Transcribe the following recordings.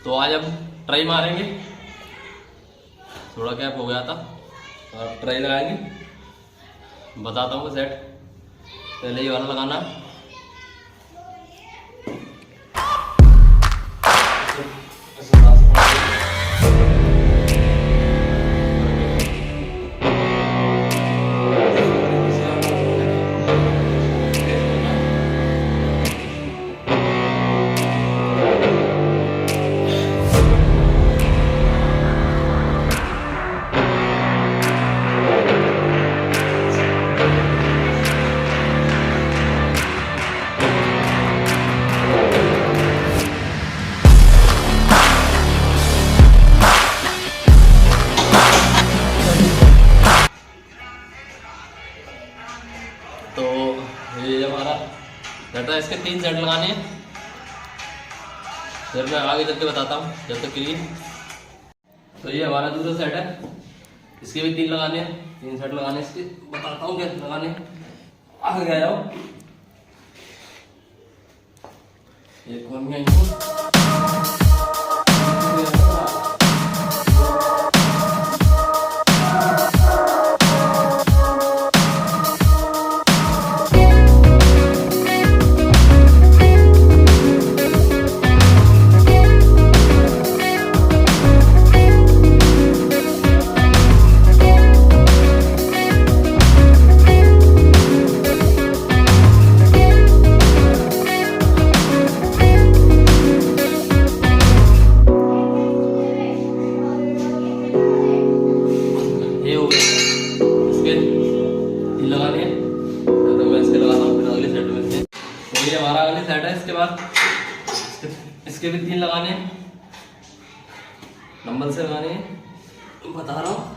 तो आज हम ट्राई मारेंगे, थोड़ा गैप हो गया था और ट्राई लगाएंगे। बताता हूँ सेट। पहले ये वाला लगाना है। तो ये हमारा सेट है, इसके 3 सेट लगाने हैं। फिर मैं आगे चल के बताता हूँ, जब तक क्लीन। तो ये हमारा दूसरा सेट है, इसके भी 3 लगाने हैं। 3 सेट लगाने इसके, बताता हूँ कैसे लगाने। आगे गया हूँ, एक बन गया इनको। लगाने हैं तो मैं इसके लगाता हूँ, फिर अगले सेट में से। तो ये हमारा अगले सेट है। इसके बाद इसके भी 3 लगाने हैं, डंबल से लगाने हैं। बता रहा हूँ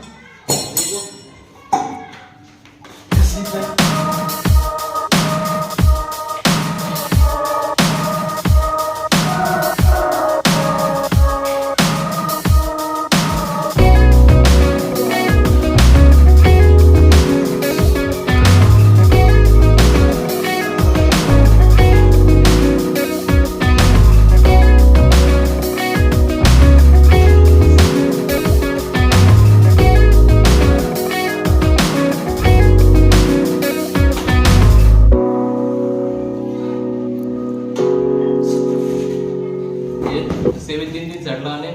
इससे भी 3 सेट लगाने।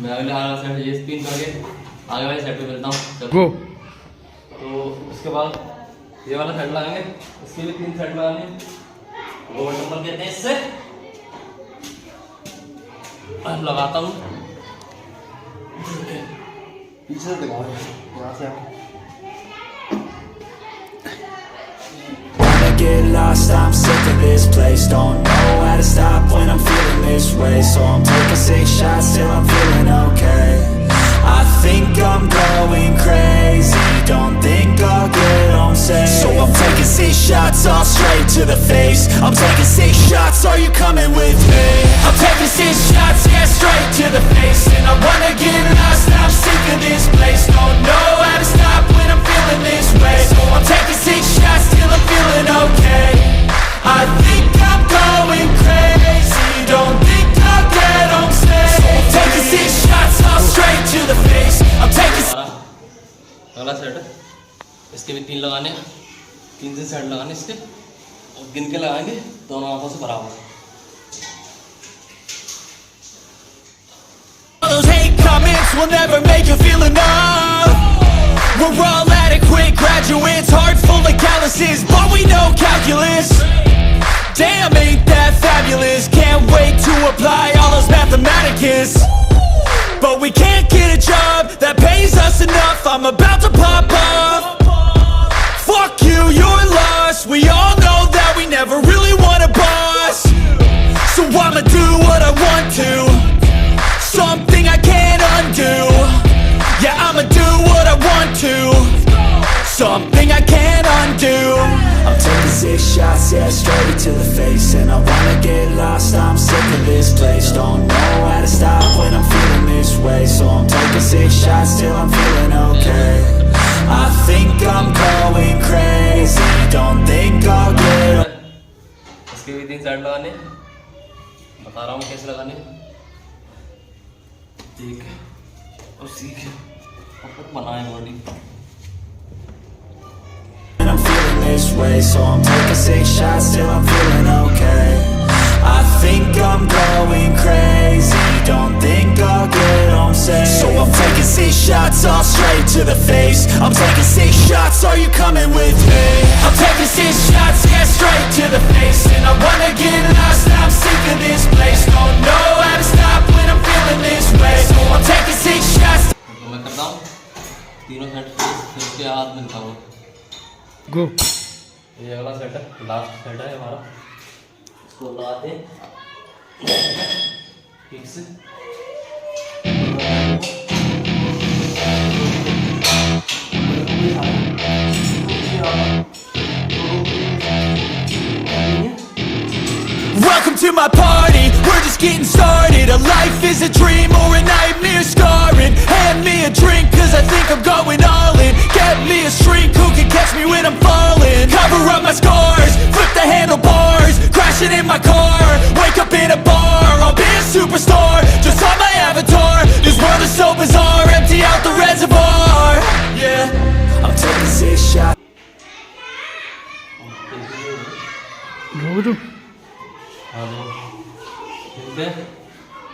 मैं अगले वाला सेट ये 3 करके आगे वाले सेट पे मिलता हूँ। तो उसके बाद ये वाला सेट लगाएंगे, इसके भी 3 सेट लगाने। वो डंबल कहते हैं, इससे लगाता हूँ। पीछे से दिखाओ, यहाँ से आपको get lost, I'm sick of this place. Don't know how to stop when I'm feeling this way. So I'm taking 6 shots till I'm feeling okay. I think I'm going crazy, don't think I'll get home safe. So I'm taking 6 shots all straight to the face. I'm taking 6 shots, are you coming with me? I'm taking 6 shots, yeah, straight to the face. And I wanna get lost, I'm sick of this place. Don't know how to stop when I'm feeling this way. So I'm taking 6 shots till I'm feeling okay. I think I'm going crazy, don't think I'll get home safe. So I'm taking 6 shots all straight to the face. I'm taking. अगला set है, इसके भी 3 लगाने, 3 से set लगाने इसके, और गिन के लगाएंगे दोनों आंखों से बराबर। Those hate comments will never make you feel enough. We're all adequate graduates, heart full of calluses, but we know calculus. Damn, ain't that fabulous? Can't wait to apply all those mathematicus. But we can't get a job that pays us enough. I'm about to pop off. Fuck you, you're lost. We all know that we never really want a boss. So I'ma do what I want to, something I can't undo. Yeah, I'ma do what I want to, something I can't undo. I'm taking 6 shots, yeah, straight to the face. And I wanna get lost, I'm sick of this place. Don't know how to stop when I'm feeling this way. So I'm taking 6 shots till I'm feeling okay. I think I'm going crazy, don't think I'll get. इसके भी 3 side लगाने, बता रहा हूँ कैसे लगाने, ठीक है, और सीख अब बनाए body. I'm feeling this way, so I'm taking 6 shots till I'm feeling okay. I think I'm going crazy, don't think I'll get home safe. So I'm taking 6 shots all straight to the face. I'm taking 6 shots, are you coming with me? I'm taking 6 shots, yeah, straight to the face. And I wanna get lost, I'm sick of this place. Don't know how to stop when I'm feeling this way. So I'm taking 6 shots. तो मैं करता हूँ तीनों set, फिर उसके हाथ मिलता हूँ। गो। ये अगला सेट है, लास्ट सेट है हमारा, इसको लगाते हैं ठीक से। Welcome to my party, we're just getting started. A life is a dream or a nightmare scarring. Hand me a drink cause I think I'm going all in. Get me a shrink who can catch me when I'm falling. Cover up my scars, flip the handlebars, crashing in my car, wake up in a bar. I'll be a superstar, just on my avatar. This world is so bizarre, empty out the reservoir. Yeah, I'm taking 6 shots. गो तो हाँ तो मिलते हैं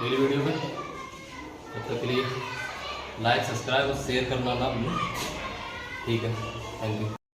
अगली video में, तब तक के लिए लाइक, सब्सक्राइब और शेयर करना ना भूलें, ठीक है, थैंक यू।